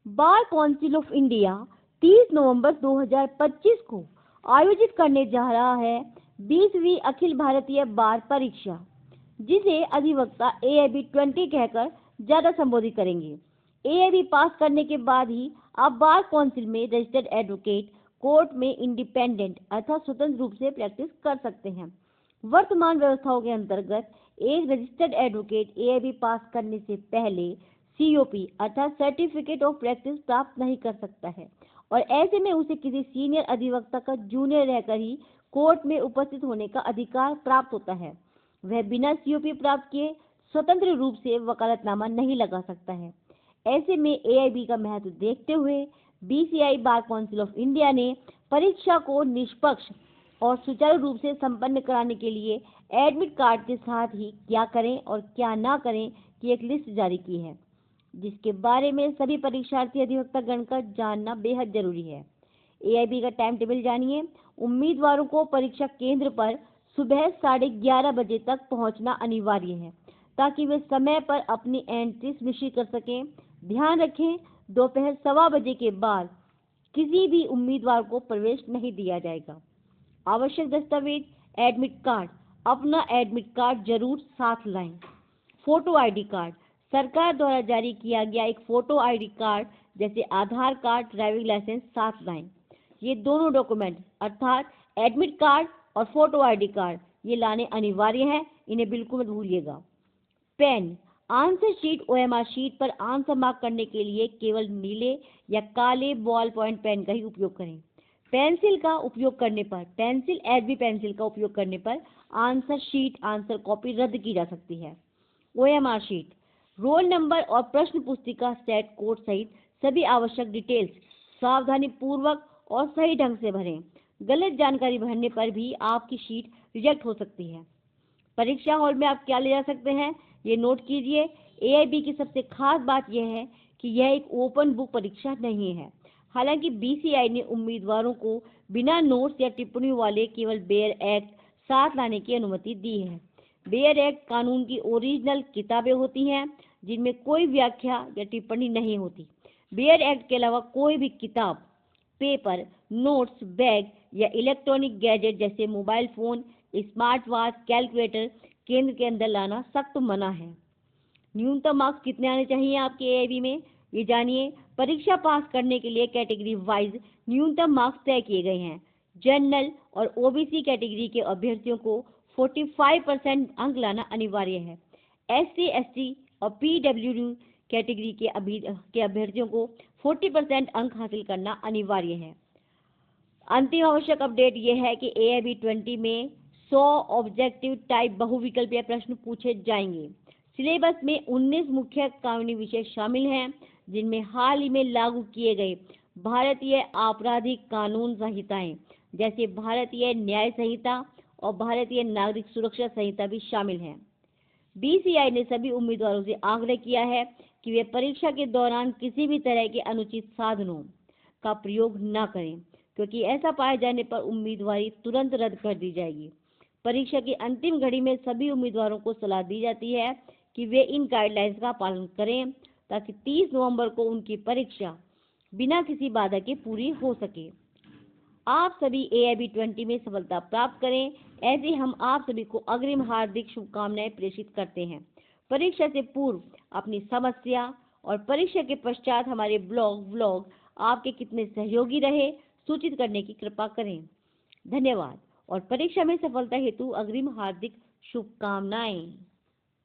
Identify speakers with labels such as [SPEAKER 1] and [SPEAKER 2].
[SPEAKER 1] Bar council of India 30 नवंबर 2025 को आयोजित करने जा रहा है 20वीं अखिल भारतीय बार परीक्षा, जिसे अधिवक्ता AIB 20 कहकर ज्यादा संबोधित करेंगे। AIB पास करने के बाद ही आप बार काउंसिल में रजिस्टर्ड एडवोकेट कोर्ट में इंडिपेंडेंट अर्थात स्वतंत्र रूप से प्रैक्टिस कर सकते हैं। वर्तमान व्यवस्थाओं के अंतर्गत एक रजिस्टर्ड एडवोकेट AIB पास करने से पहले COP अर्थात सर्टिफिकेट ऑफ प्रैक्टिस प्राप्त नहीं कर सकता है और ऐसे में उसे किसी सीनियर अधिवक्ता का जूनियर रहकर ही कोर्ट में उपस्थित होने का अधिकार प्राप्त होता है। वह बिना COP प्राप्त किए स्वतंत्र रूप से वकालतनामा नहीं लगा सकता है। ऐसे में AIB का महत्व देखते हुए BCI bar council of India ने परीक्षा को निष्पक्ष और सुचारू रूप से संपन्न कराने के लिए एडमिट कार्ड के साथ ही क्या करें और क्या ना करें की एक लिस्ट जारी की है, जिसके बारे में सभी परीक्षार्थी अधिवक्तागण का जानना बेहद जरूरी है। AIB का टाइम टेबल जानिए। उम्मीदवारों को परीक्षा केंद्र पर सुबह 11:30 बजे तक पहुंचना अनिवार्य है ताकि वे समय पर अपनी एंट्री सुनिश्चित कर सकें। ध्यान रखें, दोपहर 1:15 बजे के बाद किसी भी उम्मीदवार को प्रवेश नहीं दिया जाएगा। आवश्यक दस्तावेज एडमिट कार्ड, अपना एडमिट कार्ड जरूर साथ लाएं। फोटो ID कार्ड, सरकार द्वारा जारी किया गया एक फोटो ID कार्ड जैसे आधार कार्ड, ड्राइविंग लाइसेंस साथ लाएं। ये दोनों डॉक्यूमेंट अर्थात एडमिट कार्ड और फोटो ID कार्ड ये लाने अनिवार्य हैं, इन्हें बिल्कुल मत भूलिएगा। Pen, answer sheet OMR sheet पर आंसर मार्क करने के लिए केवल नीले या काले बॉल पॉइंट पेन का ही उपयोग करें। पेंसिल का उपयोग करने पर, पेंसिल HB पेंसिल का उपयोग करने पर आंसर शीट आंसर कॉपी रद्द की जा सकती है। OMR शीट, रोल नंबर और प्रश्न पुस्तिका सेट कोड सहित सभी आवश्यक डिटेल्स सावधानी पूर्वक और सही ढंग से भरें। गलत जानकारी भरने पर भी आपकी शीट रिजेक्ट हो सकती है। परीक्षा हॉल में आप क्या ले जा सकते हैं, ये नोट कीजिए। AIB की सबसे खास बात यह है कि यह एक ओपन बुक परीक्षा नहीं है। हालांकि BCI ने उम्मीदवारों को बिना नोट्स या टिप्पणी वाले केवल बेयर एक्ट साथ लाने की अनुमति दी है। बेयर एक्ट कानून की ओरिजिनल किताबें होती हैं जिनमें कोई व्याख्या या टिप्पणी नहीं होती। बेयर एक्ट के अलावा कोई भी किताब, पेपर, नोट्स, बैग या इलेक्ट्रॉनिक गैजेट जैसे mobile phone, smart watch, calculator केंद्र के अंदर लाना सख्त मना है। न्यूनतम मार्क्स कितने आने चाहिए आपके AIB में, ये जानिए। परीक्षा पास करने के लिए कैटेगरी वाइज न्यूनतम मार्क्स तय किए गए हैं। जनरल और OBC कैटेगरी के अभ्यर्थियों को 45% अंक लाना अनिवार्य है। SC, ST और PWD कैटेगरी के अभ्यर्थियों को 40% अंक हासिल करना अनिवार्य है। अंतिम आवश्यक अपडेट यह है कि AIB 20 में 100 ऑब्जेक्टिव टाइप बहुविकल्पीय प्रश्न पूछे जाएंगे। सिलेबस में 19 मुख्य कानूनी विषय शामिल हैं, जिनमें हाल ही में लागू किए गए भारतीय आपराधिक कानून संहिताएं जैसे भारतीय न्याय संहिता और भारतीय नागरिक सुरक्षा संहिता भी शामिल हैं। BCI ने सभी उम्मीदवारों से आग्रह किया है कि वे परीक्षा के दौरान किसी भी तरह के अनुचित साधनों का प्रयोग न करें, क्योंकि ऐसा पाए जाने पर उम्मीदवारी तुरंत रद्द कर दी जाएगी। परीक्षा की अंतिम घड़ी में सभी उम्मीदवारों को सलाह दी जाती है कि वे इन गाइडलाइंस का पालन करें ताकि 30 नवंबर को उनकी परीक्षा बिना किसी बाधा के पूरी हो सके। आप सभी AIB 20 में सफलता प्राप्त करें, ऐसे हम आप सभी को अग्रिम हार्दिक शुभकामनाएं प्रेषित करते हैं। परीक्षा से पूर्व अपनी समस्या और परीक्षा के पश्चात हमारे व्लॉग आपके कितने सहयोगी रहे सूचित करने की कृपा करें। धन्यवाद और परीक्षा में सफलता हेतु अग्रिम हार्दिक शुभकामनाएं।